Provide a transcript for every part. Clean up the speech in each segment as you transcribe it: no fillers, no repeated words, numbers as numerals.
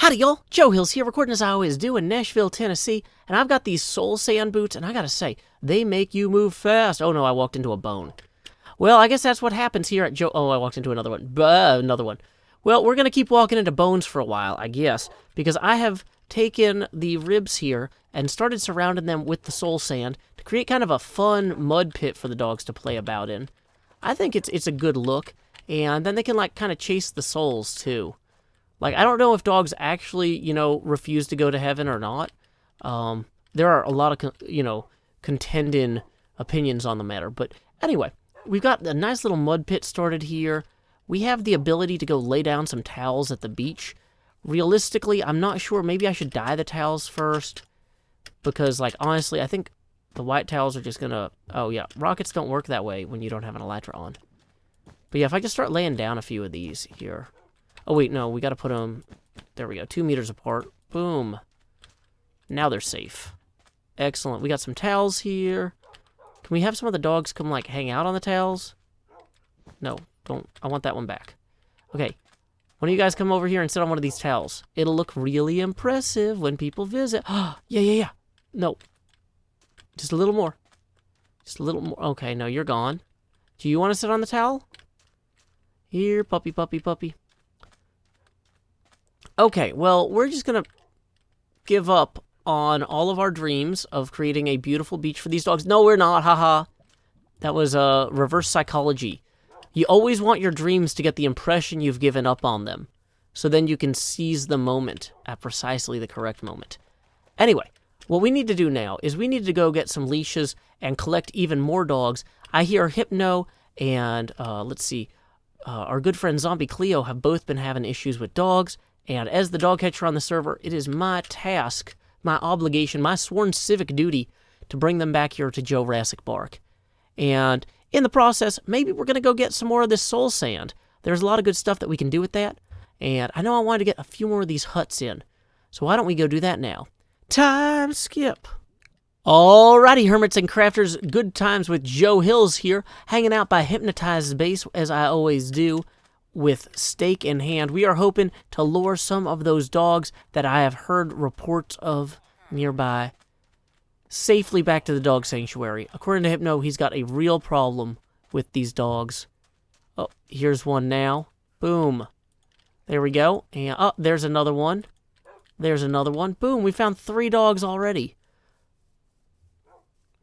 Howdy, y'all. Joe Hills here, recording as I always do in Nashville, Tennessee, and I've got these soul sand boots, and I gotta say, they make you move fast. Oh no, I walked into a bone. Well, I guess that's what happens here at Joe... Oh, I walked into another one. Another one. Well, we're gonna keep walking into bones for a while, I guess, because I have taken the ribs here and started surrounding them with the soul sand to create kind of a fun mud pit for the dogs to play about in. I think it's a good look, and then they can, like, kind of chase the souls, too. Like, I don't know if dogs actually, refuse to go to heaven or not. There are a lot of, contending opinions on the matter. But anyway, we've got a nice little mud pit started here. We have the ability to go lay down some towels at the beach. Realistically, I'm not sure. Maybe I should dye the towels first. Because, like, honestly, I think the white towels are just going to... Oh, yeah. Rockets don't work that way when you don't have an elytra on. But yeah, if I just start laying down a few of these here... Oh, wait, no, we got to put them, there we go, 2 meters apart. Boom. Now they're safe. Excellent. We got some towels here. Can we have some of the dogs come, like, hang out on the towels? No, don't. I want that one back. Okay. One of you guys come over here and sit on one of these towels. It'll look really impressive when people visit. Yeah. No. Just a little more. Just a little more. Okay, no, you're gone. Do you want to sit on the towel? Here, puppy. Okay, well, we're just going to give up on all of our dreams of creating a beautiful beach for these dogs. No, we're not, haha. That was reverse psychology. You always want your dreams to get the impression you've given up on them, so then you can seize the moment at precisely the correct moment. Anyway, what we need to do now is we need to go get some leashes and collect even more dogs. I hear Hypno and, let's see, our good friend Zombie Cleo have both been having issues with dogs. And as the dog catcher on the server, it is my task, my obligation, my sworn civic duty to bring them back here to Joerassic Bark. And in the process, maybe we're going to go get some more of this soul sand. There's a lot of good stuff that we can do with that. And I know I wanted to get a few more of these huts in. So why don't we go do that now? Time skip. Alrighty, hermits and crafters, good times with Joe Hills here, hanging out by Hypnotized Base, as I always do. With stake in hand, we are hoping to lure some of those dogs that I have heard reports of nearby safely back to the dog sanctuary. According to Hypno, he's got a real problem with these dogs. Oh, here's one now. Boom. There we go. And oh, there's another one. There's another one. Boom, we found 3 dogs already.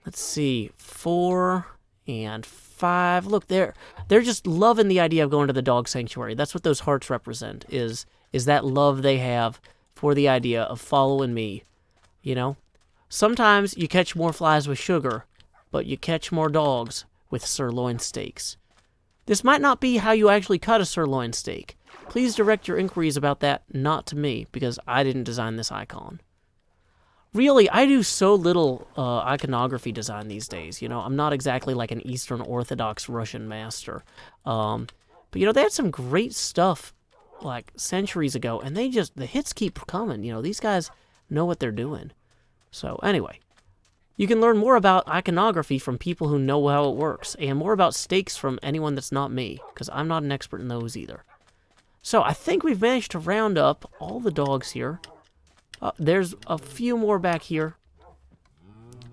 Let's see. 4 and 5. Look, they're just loving the idea of going to the dog sanctuary. That's what those hearts represent, is that love they have for the idea of following me, Sometimes you catch more flies with sugar, but you catch more dogs with sirloin steaks. This might not be how you actually cut a sirloin steak. Please direct your inquiries about that not to me, because I didn't design this icon. Really, I do so little iconography design these days. I'm not exactly like an Eastern Orthodox Russian master. But, they had some great stuff, like, centuries ago, and the hits keep coming. These guys know what they're doing. So, anyway, you can learn more about iconography from people who know how it works, and more about steaks from anyone that's not me, because I'm not an expert in those either. So, I think we've managed to round up all the dogs here. There's a few more back here.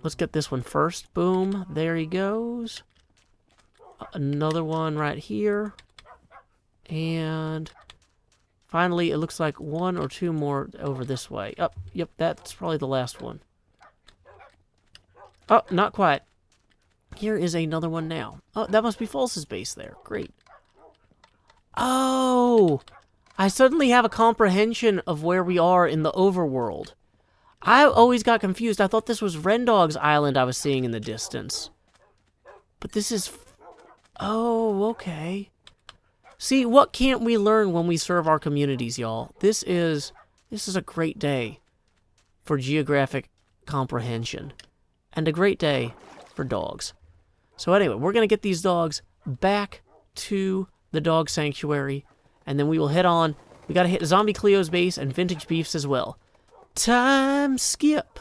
Let's get this one first. Boom. There he goes. Another one right here. And finally, it looks like 1 or 2 more over this way. Oh, yep, that's probably the last one. Oh, not quite. Here is another one now. Oh, that must be False's base there. Great. Oh! I suddenly have a comprehension of where we are in the overworld. I always got confused. I thought this was Rendog's island I was seeing in the distance. But this is... Oh, okay. See, what can't we learn when we serve our communities, y'all? This is a great day for geographic comprehension. And a great day for dogs. So anyway, we're going to get these dogs back to the dog sanctuary. And then we will head on. We gotta hit Zombie Cleo's base and VintageBeef's as well. Time skip.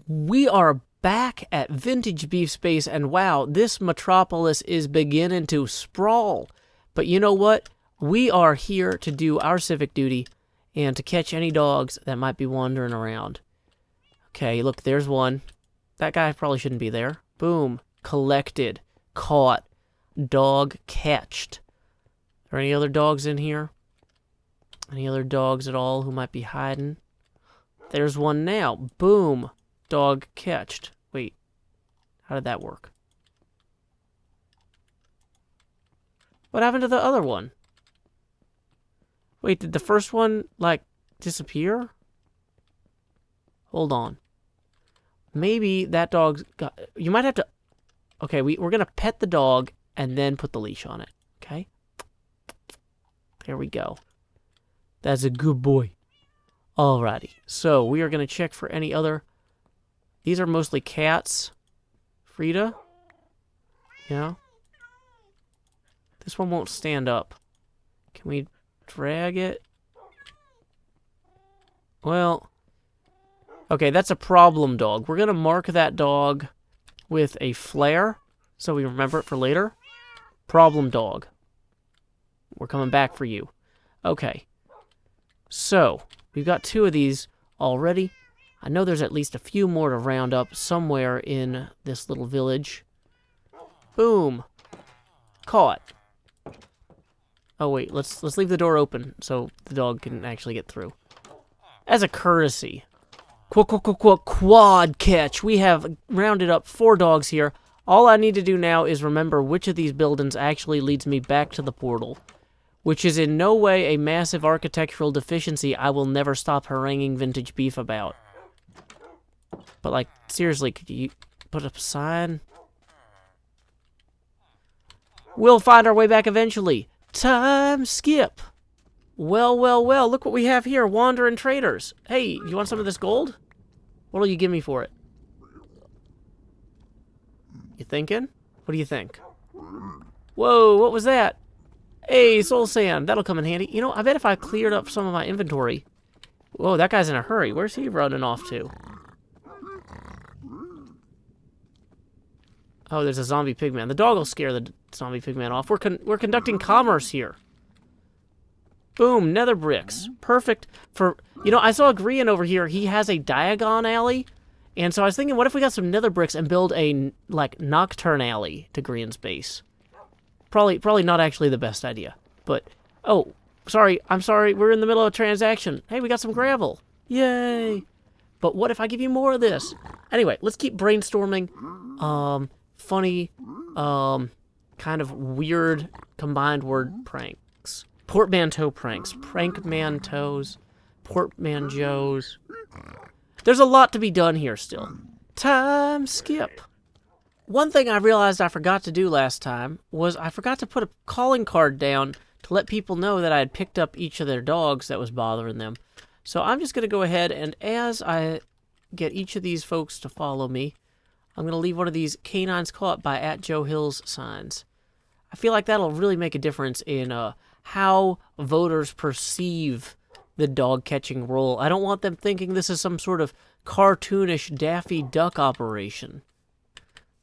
We are back at VintageBeef's base, and wow, this metropolis is beginning to sprawl. But you know what? We are here to do our civic duty and to catch any dogs that might be wandering around. Okay, look, there's one. That guy probably shouldn't be there. Boom. Collected. Caught. Dog catched. Are there any other dogs in here? Any other dogs at all who might be hiding? There's one now. Boom. Dog catched. Wait. How did that work? What happened to the other one? Wait, did the first one, like, disappear? Hold on. Maybe that dog's got... You might have to... Okay, we're going to pet the dog and then put the leash on it. Okay? There we go. That's a good boy. Alrighty. So, we are going to check for any other... These are mostly cats. Frida? Yeah? This one won't stand up. Can we drag it? Well... Okay, that's a problem dog. We're going to mark that dog with a flare, so we remember it for later. Problem dog. We're coming back for you. Okay. So, we've got 2 of these already. I know there's at least a few more to round up somewhere in this little village. Boom. Caught. Oh, wait, let's leave the door open so the dog can actually get through. As a courtesy. Quad catch. We have rounded up 4 dogs here. All I need to do now is remember which of these buildings actually leads me back to the portal, which is in no way a massive architectural deficiency I will never stop haranguing VintageBeef about. But, like, seriously, could you put up a sign? We'll find our way back eventually. Time skip. Well, look what we have here. Wandering traders. Hey, you want some of this gold? What'll you give me for it? You thinking? What do you think? Whoa, what was that? Hey, soul sand. That'll come in handy. You know, I bet if I cleared up some of my inventory... Whoa, that guy's in a hurry. Where's he running off to? Oh, there's a zombie pigman. The dog will scare the zombie pigman off. We're conducting commerce here. Boom, nether bricks. Perfect for... You know, I saw Grian over here. He has a Diagon alley. And so I was thinking, what if we got some nether bricks and build a, like, nocturne alley to Grian's base? Probably not actually the best idea. But, oh, sorry. I'm sorry. We're in the middle of a transaction. Hey, we got some gravel. Yay. But what if I give you more of this? Anyway, let's keep brainstorming. Funny, kind of weird combined word pranks. Portmanteau pranks. Prankmantoes. Portmanjoes. There's a lot to be done here still. Time skip. One thing I realized I forgot to do last time was I forgot to put a calling card down to let people know that I had picked up each of their dogs that was bothering them. So I'm just going to go ahead and as I get each of these folks to follow me, I'm going to leave one of these canines caught by @JoeHills signs. I feel like that'll really make a difference in how voters perceive the dog catching role. I don't want them thinking this is some sort of cartoonish Daffy Duck operation.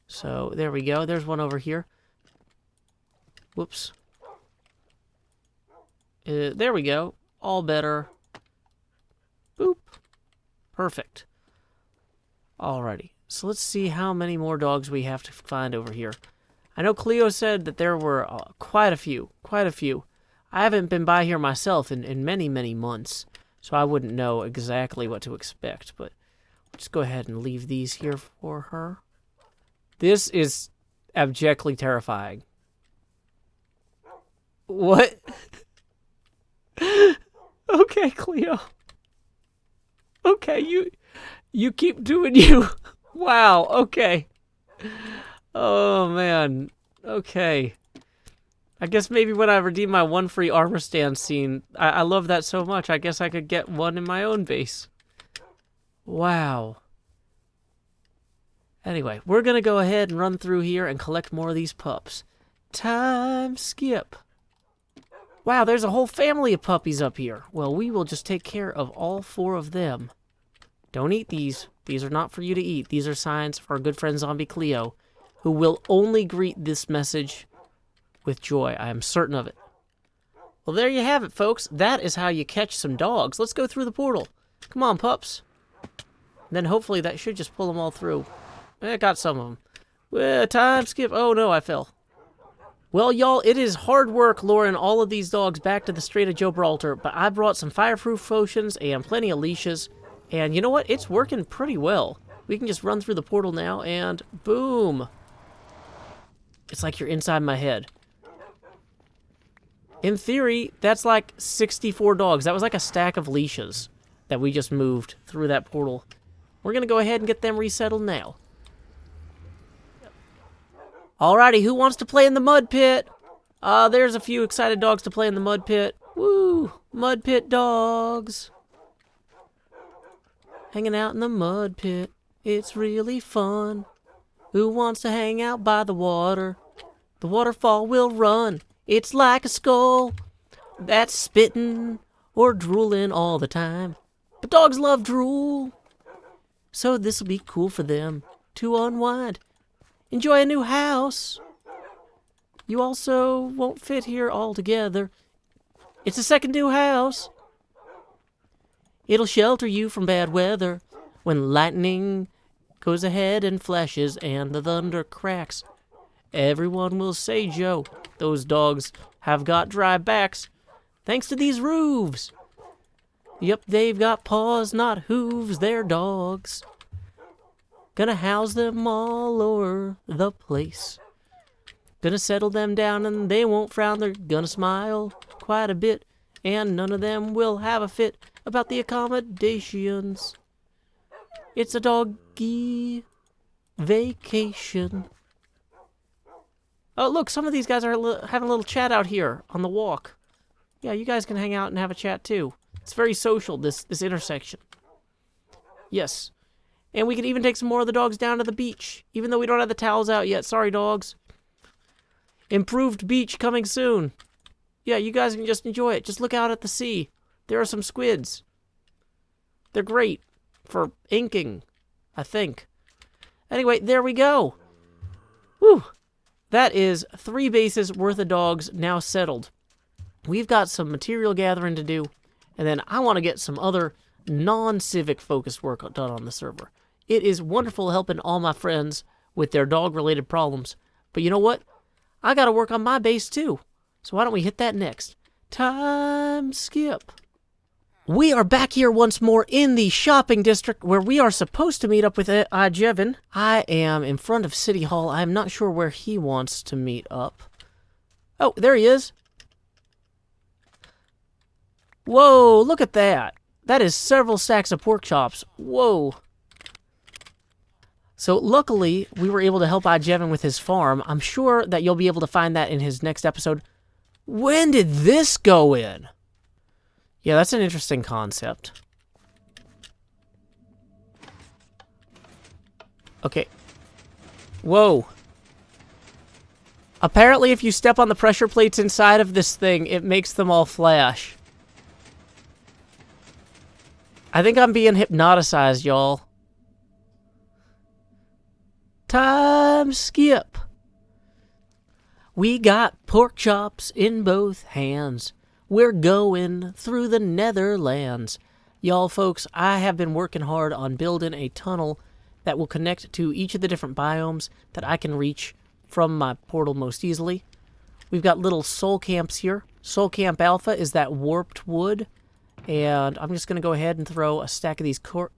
So there we go. There's one over here. Whoops. There we go. All better. Boop. Perfect. Alrighty. So let's see how many more dogs we have to find over here. I know Cleo said that there were quite a few. I haven't been by here myself in many, many months, so I wouldn't know exactly what to expect, but let's go ahead and leave these here for her. This is abjectly terrifying. What? Okay, Cleo. Okay, you keep doing you. Wow, okay. Oh, man. Okay. I guess maybe when I redeem my one free armor stand scene, I love that so much, I guess I could get one in my own base. Wow. Anyway, we're going to go ahead and run through here and collect more of these pups. Time skip. Wow, there's a whole family of puppies up here. Well, we will just take care of all 4 of them. Don't eat these. These are not for you to eat. These are signs for our good friend Zombie Cleo, who will only greet this message with joy. I am certain of it. Well, there you have it, folks. That is how you catch some dogs. Let's go through the portal. Come on, pups. Then hopefully that should just pull them all through. I got some of them. Well, time skip. Oh, no, I fell. Well, y'all, it is hard work luring all of these dogs back to the Strait of Gibraltar, but I brought some fireproof potions and plenty of leashes, and you know what? It's working pretty well. We can just run through the portal now, and boom. It's like you're inside my head. In theory, that's like 64 dogs. That was like a stack of leashes that we just moved through that portal. We're going to go ahead and get them resettled now. Alrighty, who wants to play in the mud pit? There's a few excited dogs to play in the mud pit. Woo! Mud pit dogs. Hanging out in the mud pit. It's really fun. Who wants to hang out by the water? The waterfall will run. It's like a skull that's spitting or drooling all the time. But dogs love drool. So this will be cool for them to unwind. Enjoy a new house. You also won't fit here all together. It's a second new house. It'll shelter you from bad weather when lightning goes ahead and flashes and the thunder cracks. Everyone will say, Joe, those dogs have got dry backs thanks to these roofs. Yep, they've got paws, not hooves, they're dogs. Gonna house them all over the place. Gonna settle them down and they won't frown. They're gonna smile quite a bit. And none of them will have a fit about the accommodations. It's a doggy vacation. Oh, look, some of these guys are having a little chat out here on the walk. Yeah, you guys can hang out and have a chat too. It's very social, this intersection. Yes. And we could even take some more of the dogs down to the beach, even though we don't have the towels out yet. Sorry, dogs. Improved beach coming soon. Yeah, you guys can just enjoy it. Just look out at the sea. There are some squids. They're great for inking, I think. Anyway, there we go. Whew. That is 3 bases worth of dogs now settled. We've got some material gathering to do, and then I want to get some other non-civic focused work done on the server. It is wonderful helping all my friends with their dog-related problems. But you know what? I gotta work on my base too. So why don't we hit that next? Time skip. We are back here once more in the shopping district where we are supposed to meet up with iJevin. I am in front of City Hall. I'm not sure where he wants to meet up. Oh, there he is. Whoa, look at that. That is several stacks of pork chops. Whoa. So luckily, we were able to help iJevin with his farm. I'm sure that you'll be able to find that in his next episode. When did this go in? Yeah, that's an interesting concept. Okay. Whoa. Apparently, if you step on the pressure plates inside of this thing, it makes them all flash. I think I'm being hypnotized, y'all. Time skip. We got pork chops in both hands. We're going through the Netherlands. Y'all folks, I have been working hard on building a tunnel that will connect to each of the different biomes that I can reach from my portal most easily. We've got little Soulcamps here. Soulcamp Alpha is that warped wood. And I'm just going to go ahead and throw a stack of these cooked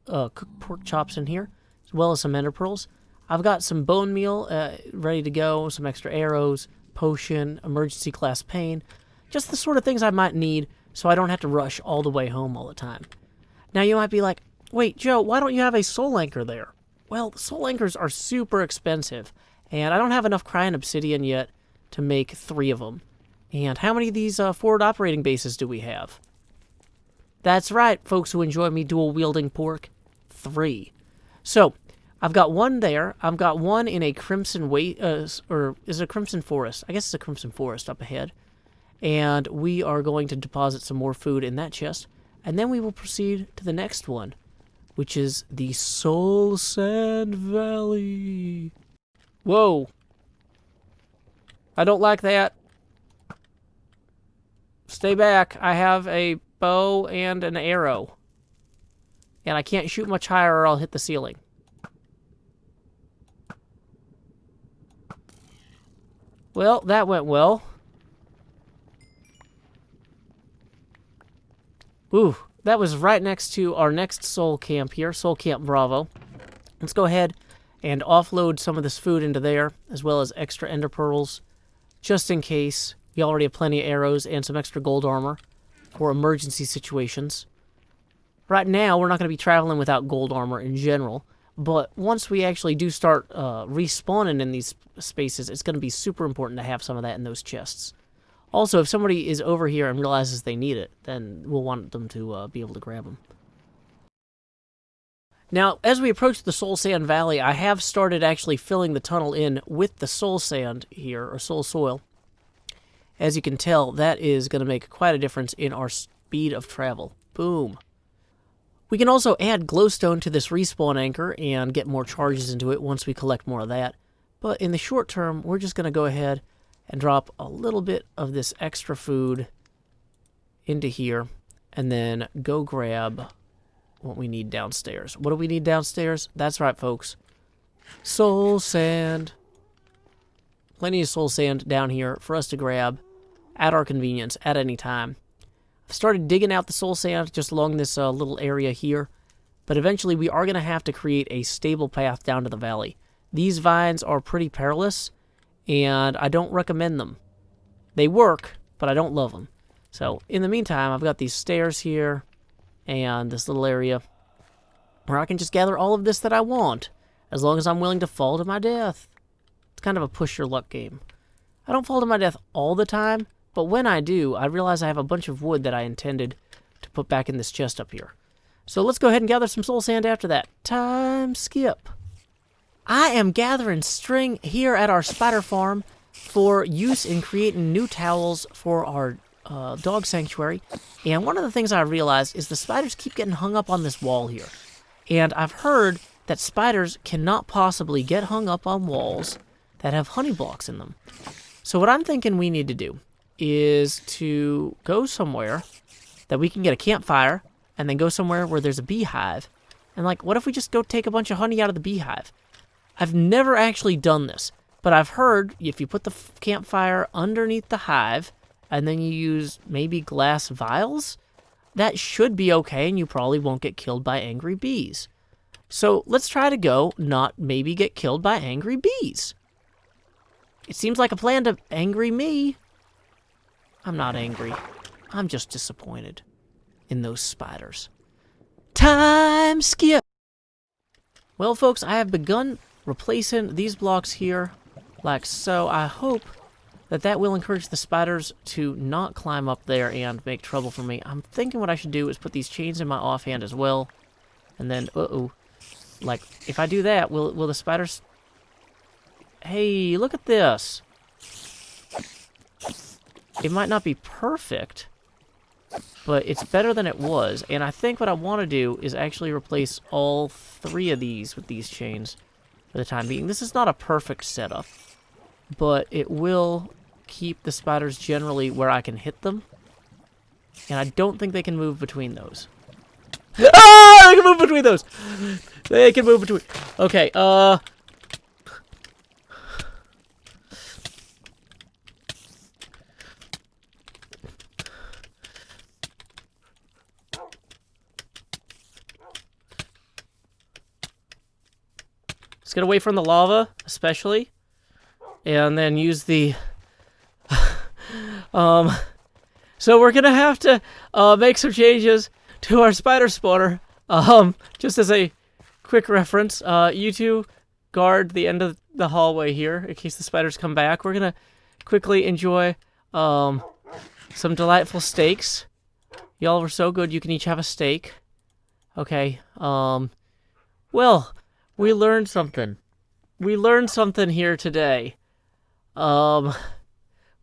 pork chops in here, as well as some ender pearls. I've got some bone meal ready to go, some extra arrows, potion, emergency class pain, just the sort of things I might need so I don't have to rush all the way home all the time. Now you might be like, wait, Joe, why don't you have a soul anchor there? Well, soul anchors are super expensive, and I don't have enough crying obsidian yet to make 3 of them. And how many of these forward operating bases do we have? That's right, folks who enjoy me dual-wielding pork. 3. So, I've got 1 there. I've got 1 in a crimson or is it a crimson forest? I guess it's a crimson forest up ahead. And we are going to deposit some more food in that chest. And then we will proceed to the next one, which is the Soul Sand Valley. Whoa. I don't like that. Stay back. I have a bow and an arrow. And I can't shoot much higher or I'll hit the ceiling. Well, that went well. Ooh, that was right next to our next soul camp here, Soul Camp Bravo. Let's go ahead and offload some of this food into there, as well as extra ender pearls, just in case. We already have plenty of arrows and some extra gold armor for emergency situations. Right now, we're not going to be traveling without gold armor in general, but once we actually do start respawning in these spaces, it's going to be super important to have some of that in those chests. Also, if somebody is over here and realizes they need it, then we'll want them to be able to grab them. Now, as we approach the Soul Sand Valley, I have started actually filling the tunnel in with the Soul Sand here, or Soul Soil. As you can tell, that is going to make quite a difference in our speed of travel. Boom. We can also add glowstone to this respawn anchor and get more charges into it once we collect more of that. But in the short term, we're just going to go ahead and drop a little bit of this extra food into here, and then go grab what we need downstairs. What do we need downstairs? That's right, folks. Soul Sand. Plenty of Soul Sand down here for us to grab at our convenience at any time. I've started digging out the Soul Sand just along this little area here, but eventually we are going to have to create a stable path down to the valley. These vines are pretty perilous, and I don't recommend them. They work, but I don't love them. So, in the meantime, I've got these stairs here, and this little area where I can just gather all of this that I want, as long as I'm willing to fall to my death. It's kind of a push your luck game. I don't fall to my death all the time, but when I do, I realize I have a bunch of wood that I intended to put back in this chest up here. So let's go ahead and gather some soul sand after that. Time skip. I am gathering string here at our spider farm for use in creating new towels for our dog sanctuary. And one of the things I realized is the spiders keep getting hung up on this wall here. And I've heard that spiders cannot possibly get hung up on walls that have honey blocks in them. So what I'm thinking we need to do is to go somewhere that we can get a campfire, and then go somewhere where there's a beehive. And like, what if we just go take a bunch of honey out of the beehive? I've never actually done this, but I've heard if you put the campfire underneath the hive, and then you use maybe glass vials, that should be okay, and you probably won't get killed by angry bees. So let's try to go not maybe get killed by angry bees. It seems like a plan to angry me. I'm not angry. I'm just disappointed in those spiders. Time skip! Well, folks, I have begun replacing these blocks here like so. I hope that that will encourage the spiders to not climb up there and make trouble for me. I'm thinking what I should do is put these chains in my offhand as well. And then, like, if I do that, will the spiders... Hey, look at this. It might not be perfect, but it's better than it was. And I think what I want to do is actually replace all 3 of these with these chains for the time being. This is not a perfect setup, but it will keep the spiders generally where I can hit them. And I don't think they can move between those. Ah! They can move between those! They can move between... Okay, Let's get away from the lava, especially. And then use the... So we're gonna have to make some changes to our spider spawner. Just as a quick reference, you two guard the end of the hallway here in case the spiders come back. We're gonna quickly enjoy some delightful steaks. Y'all were so good, you can each have a steak. Okay, well... We learned something. We learned something here today. We're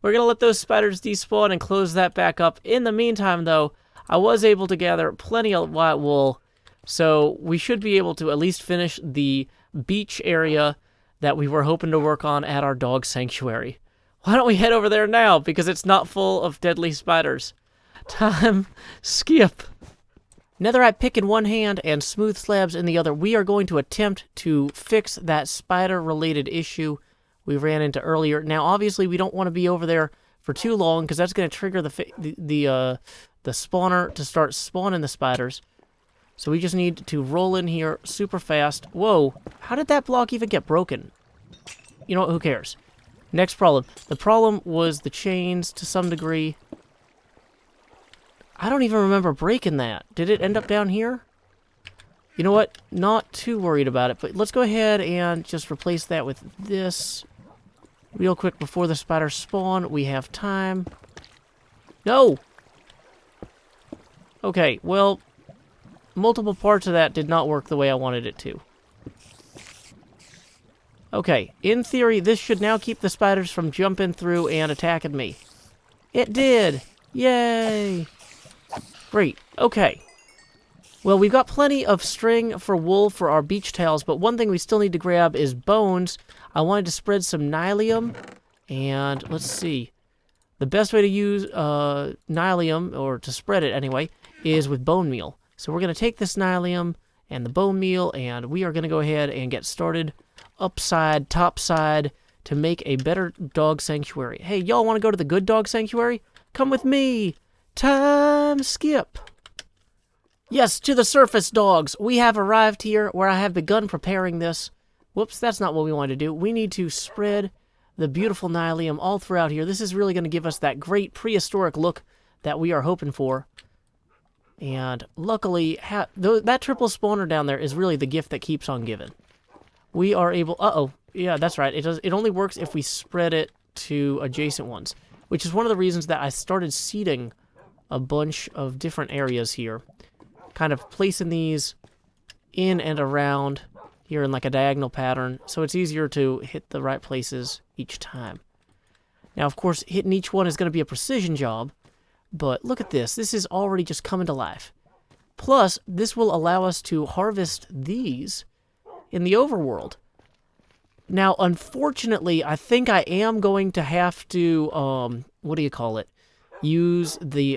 gonna let those spiders despawn and close that back up. In the meantime, though, I was able to gather plenty of white wool, so we should be able to at least finish the beach area that we were hoping to work on at our dog sanctuary. Why don't we head over there now? Because it's not full of deadly spiders. Time skip. Netherite pick in one hand and smooth slabs in the other. We are going to attempt to fix that spider-related issue we ran into earlier. Now, obviously, we don't want to be over there for too long because that's going to trigger the spawner to start spawning the spiders. So we just need to roll in here super fast. Whoa, how did that block even get broken? You know what, who cares? Next problem. The problem was the chains to some degree. I don't even remember breaking that. Did it end up down here? You know what? Not too worried about it, but let's go ahead and just replace that with this. Real quick before the spiders spawn. We have time. No! Okay, well, multiple parts of that did not work the way I wanted it to. Okay, in theory, this should now keep the spiders from jumping through and attacking me. It did! Yay! Great, okay. Well, we've got plenty of string for wool for our beach towels, but one thing we still need to grab is bones. I wanted to spread some nylium, and let's see. The best way to use nylium, or to spread it anyway, is with bone meal. So we're going to take this nylium and the bone meal, and we are going to go ahead and get started upside, topside, to make a better dog sanctuary. Hey, y'all want to go to the good dog sanctuary? Come with me! Time skip! Yes, to the surface dogs. We have arrived here where I have begun preparing this. Whoops, that's not what we wanted to do. We need to spread the beautiful nylium all throughout here. This is really going to give us that great prehistoric look that we are hoping for. And luckily, that triple spawner down there is really the gift that keeps on giving. We are able... Uh-oh. Yeah, that's right. It only works if we spread it to adjacent ones, which is one of the reasons that I started seeding a bunch of different areas here. Kind of placing these in and around here in like a diagonal pattern, so it's easier to hit the right places each time. Now, of course, hitting each one is going to be a precision job, but look at this. This is already just coming to life. Plus, this will allow us to harvest these in the overworld. Now, unfortunately, I think I am going to have to, use the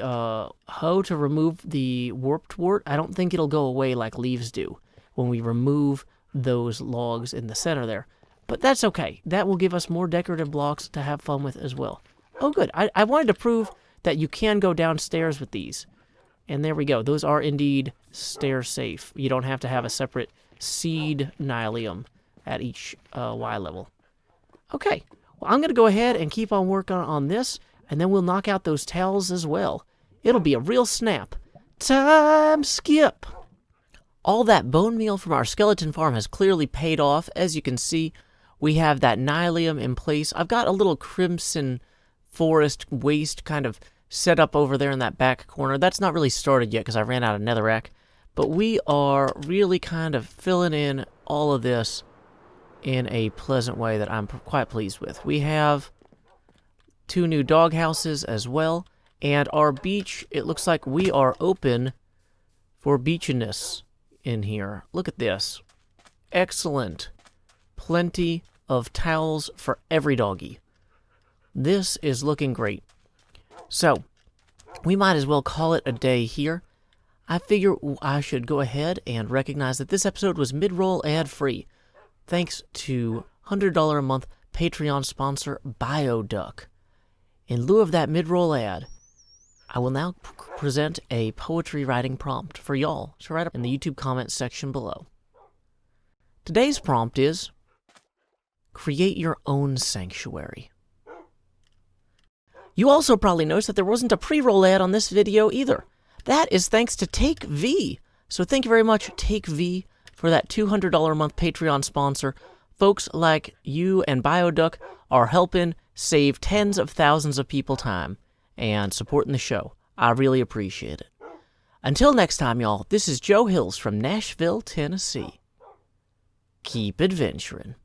hoe to remove the warped wart. I don't think it'll go away like leaves do when we remove those logs in the center there. But that's okay. That will give us more decorative blocks to have fun with as well. Oh, good. I wanted to prove that you can go downstairs with these. And there we go. Those are indeed stair safe. You don't have to have a separate seed nylium at each Y level. Okay. Well, I'm going to go ahead and keep on working on this. And then we'll knock out those towels as well. It'll be a real snap. Time skip! All that bone meal from our skeleton farm has clearly paid off. As you can see, we have that nylium in place. I've got a little crimson forest waste kind of set up over there in that back corner. That's not really started yet because I ran out of netherrack. But we are really kind of filling in all of this in a pleasant way that I'm quite pleased with. We have 2 new dog houses as well, and our beach, it looks like we are open for beachiness in here. Look at this. Excellent. Plenty of towels for every doggy. This is looking great. So, we might as well call it a day here. I figure I should go ahead and recognize that this episode was mid-roll ad-free, thanks to $100 a month Patreon sponsor BioDuck. In lieu of that mid-roll ad, I will now present a poetry writing prompt for y'all to write up in the YouTube comments section below. Today's prompt is, create your own sanctuary. You also probably noticed that there wasn't a pre-roll ad on this video either. That is thanks to Take V. So thank you very much, Take V, for that $200 a month Patreon sponsor. Folks like you and BioDuck are helping save tens of thousands of people time and supporting the show. I really appreciate it. Until next time, y'all, this is Joe Hills from Nashville, Tennessee. Keep adventuring.